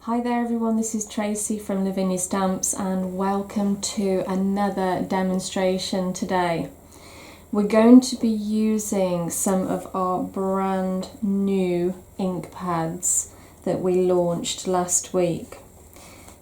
Hi there everyone, this is Tracey from Lavinia Stamps and welcome to another demonstration today. We're going to be using some of our brand new ink pads that we launched last week.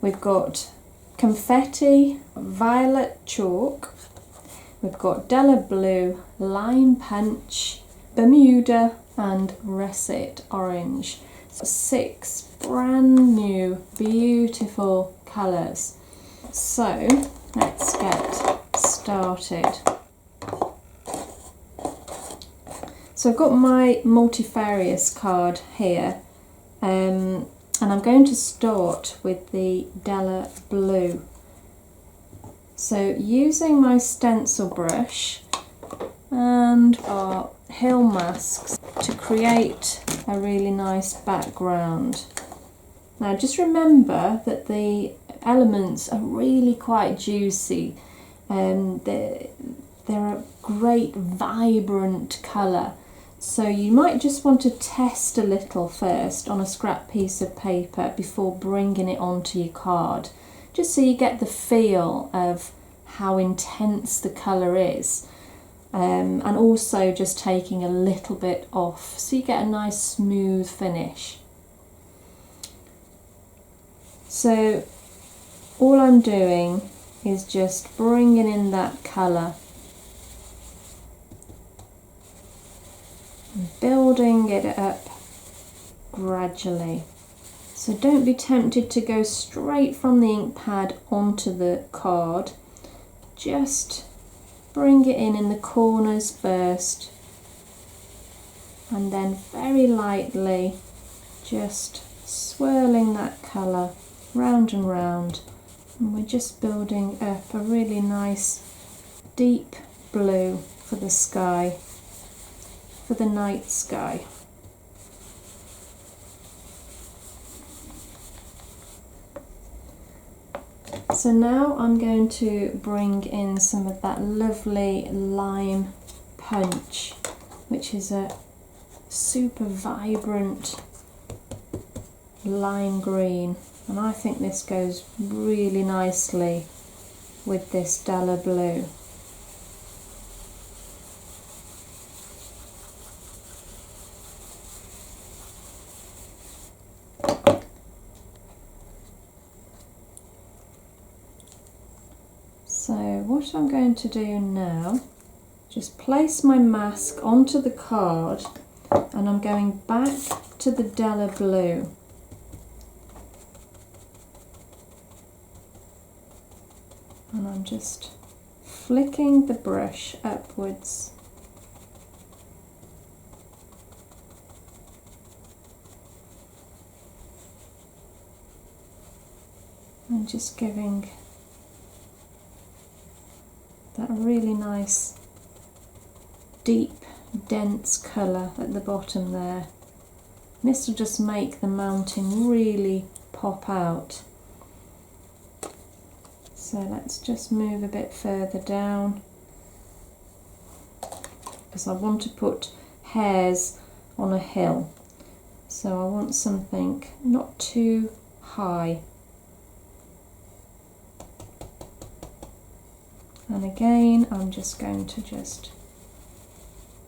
We've got confetti, violet chalk, we've got Della Blue, lime punch, Bermuda and russet orange. So 6 brand new beautiful colours. So let's get started. So I've got my multifarious card here and I'm going to start with the Della Blue. So using my stencil brush and our Hill Masks to create a really nice background. Now just remember that the elements are really quite juicy and they're a great vibrant colour. So you might just want to test a little first on a scrap piece of paper before bringing it onto your card, just so you get the feel of how intense the colour is. And also just taking a little bit off so you get a nice smooth finish. So all I'm doing is just bringing in that colour and building it up gradually. So don't be tempted to go straight from the ink pad onto the card. Just bring it in the corners first and then very lightly just swirling that colour round and round, and we're just building up a really nice deep blue for the sky, for the night sky. So now I'm going to bring in some of that lovely lime punch, which is a super vibrant lime green, and I think this goes really nicely with this Della Blue. So what I'm going to do now, just place my mask onto the card and I'm going back to the Della Blue. And I'm just flicking the brush upwards. And just giving that really nice deep dense colour at the bottom there. And this will just make the mountain really pop out. So let's just move a bit further down because I want to put hares on a hill, so I want something not too high. And again, I'm just going to just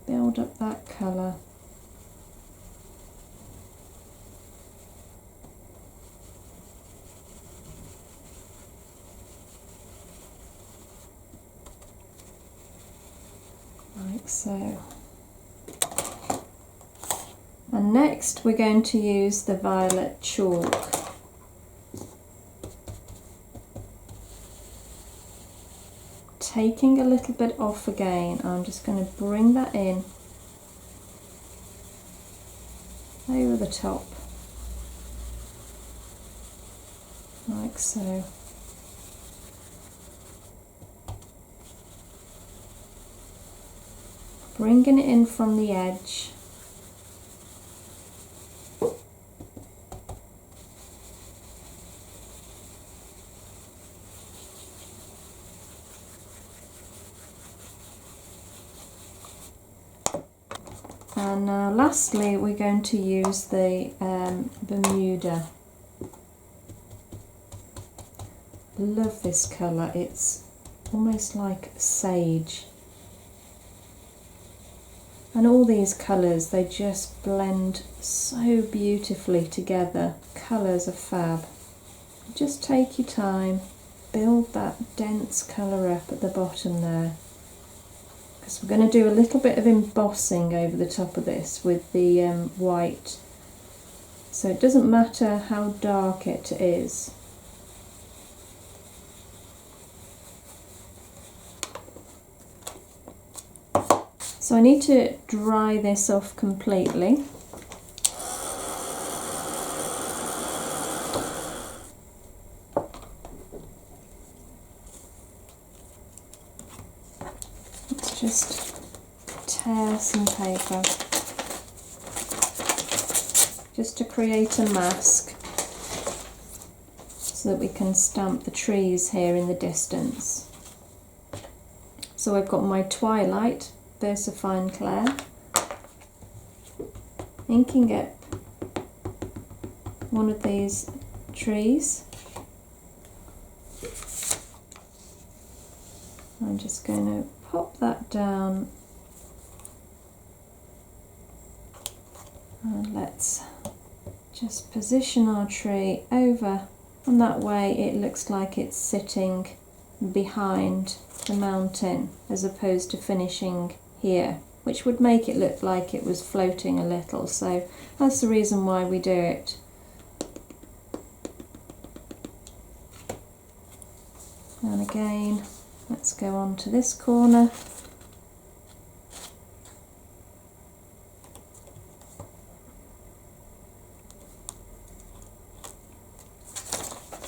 build up that colour. Like so. And next we're going to use the violet chalk. Taking a little bit off again, I'm just going to bring that in over the top, like so. Bringing it in from the edge. And now lastly we're going to use the Bermuda. love this colour. It's almost like sage. And all these colours, they just blend so beautifully together. Colours are fab. Just take your time, build that dense colour up at the bottom there. Because we're going to do a little bit of embossing over the top of this with the white. So it doesn't matter how dark it is. So I need to dry this off completely. Let's just tear some paper just to create a mask so that we can stamp the trees here in the distance. So I've got my Twilight VersaFine Clair, inking up one of these trees. I'm just going to pop that down and let's just position our tree over, and that way it looks like it's sitting behind the mountain as opposed to finishing here, which would make it look like it was floating a little. So that's the reason why we do it. And again, let's go on to this corner.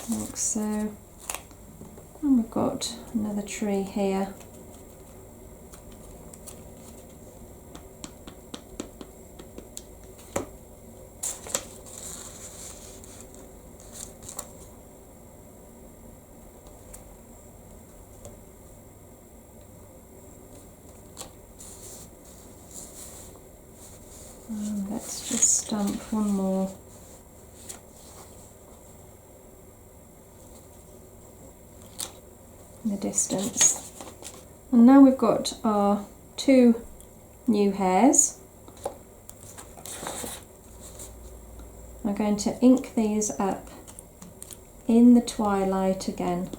Like so. And we've got another tree here. And let's just stamp one more. In the distance. And now we've got our two new hairs. I'm going to ink these up in the Twilight again.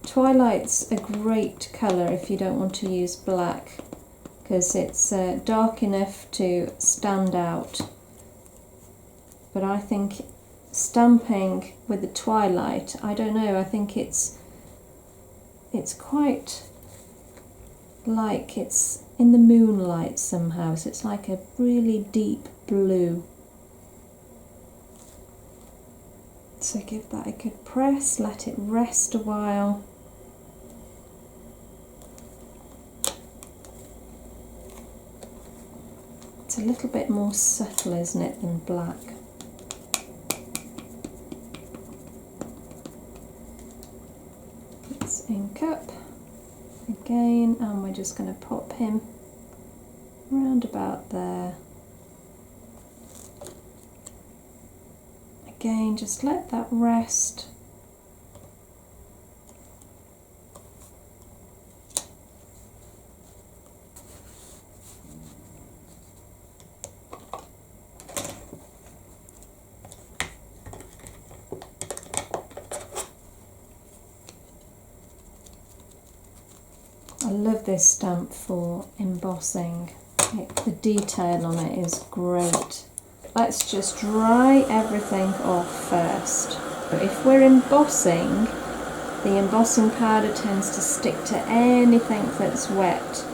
Twilight's a great colour if you don't want to use black, because it's dark enough to stand out. But I think stamping with the Twilight, I don't know, I think it's quite like it's in the moonlight somehow, so it's like a really deep blue. So give that a good press, let it rest a while. It's a little bit more subtle, isn't it, than black? Let's ink up again, and we're just going to pop him round about there. Again, just let that rest. I love this stamp for embossing. The detail on it is great. Let's just dry everything off first. If we're embossing, the embossing powder tends to stick to anything that's wet.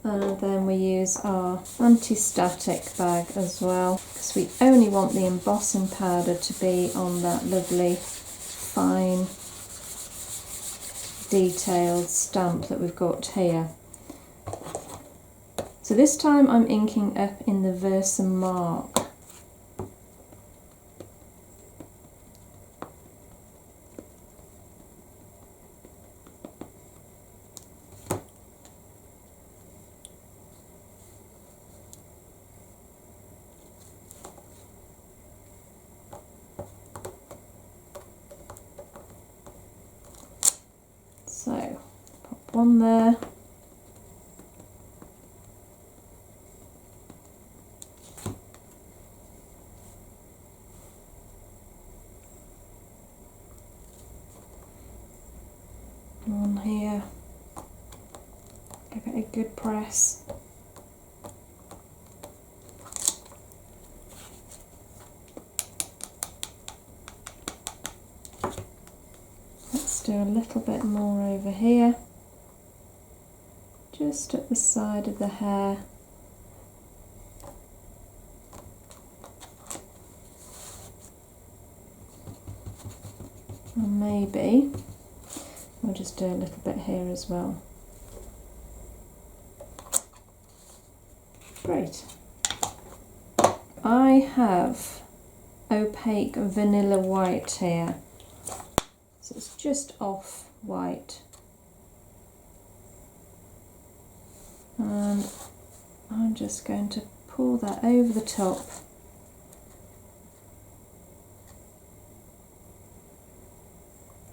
And then we use our anti-static bag as well, because we only want the embossing powder to be on that lovely fine detailed stamp that we've got here. So this time I'm inking up in the Versamark. So pop one there. One here. Give it a good press. Let's do a little bit more over here, just at the side of the hair. And maybe we'll just do a little bit here as well. Great. I have opaque vanilla white here, so it's just off white, and I'm just going to pour that over the top.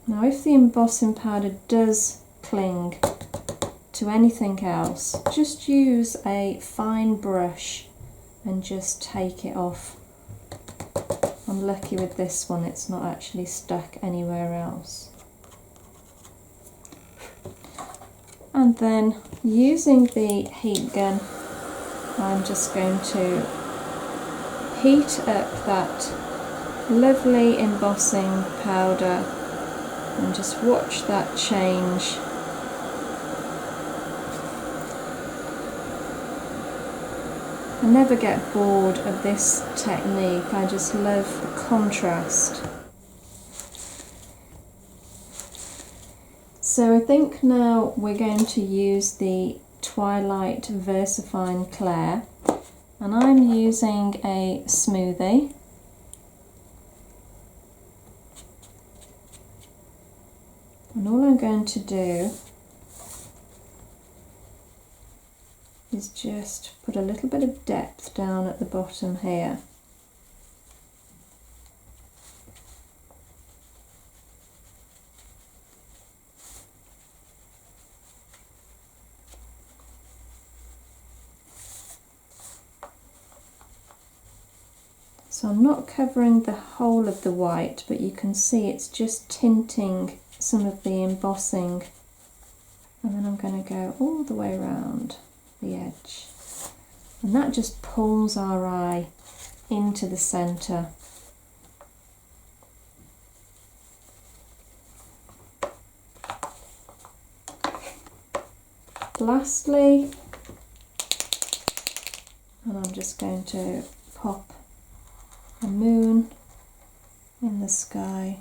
Now if the embossing powder does cling to anything else, just use a fine brush and just take it off. I'm lucky with this one, it's not actually stuck anywhere else. And then using the heat gun, I'm just going to heat up that lovely embossing powder and just watch that change. I never get bored of this technique, I just love the contrast. So I think now we're going to use the Twilight VersaFine Clair, and I'm using a smoothie. And all I'm going to do is just put a little bit of depth down at the bottom here. So I'm not covering the whole of the white, but you can see it's just tinting some of the embossing, and then I'm going to go all the way around the edge, and that just pulls our eye into the centre. Lastly, and I'm just going to pop a moon in the sky,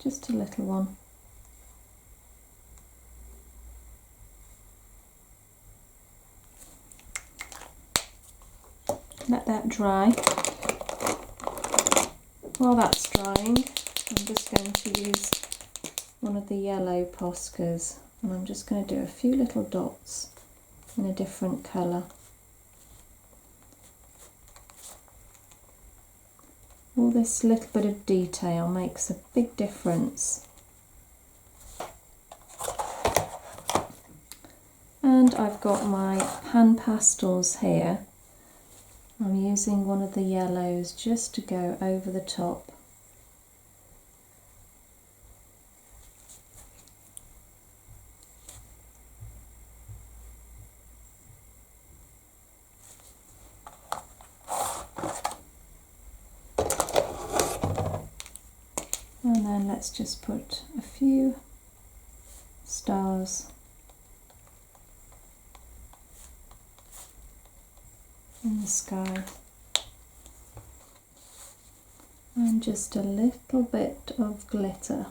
just a little one. Let that dry. While that's drying, I'm just going to use one of the yellow Poscas, and I'm just going to do a few little dots in a different colour. All this little bit of detail makes a big difference. And I've got my pan pastels here. I'm using one of the yellows just to go over the top. And then let's just put a few stars in the sky, and just a little bit of glitter.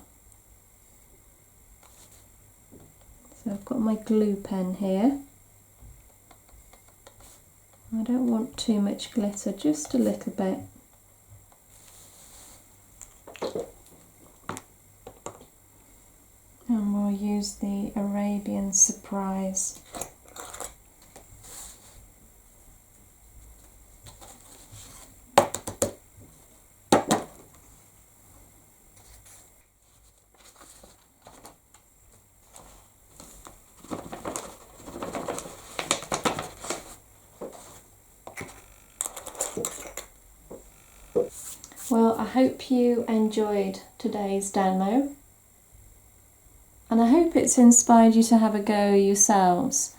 So I've got my glue pen here. I don't want too much glitter, just a little bit. And we'll use the Arabian Surprise. Well, I hope you enjoyed today's demo, and I hope it's inspired you to have a go yourselves.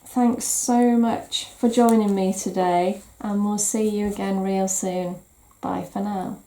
Thanks so much for joining me today, and we'll see you again real soon. Bye for now.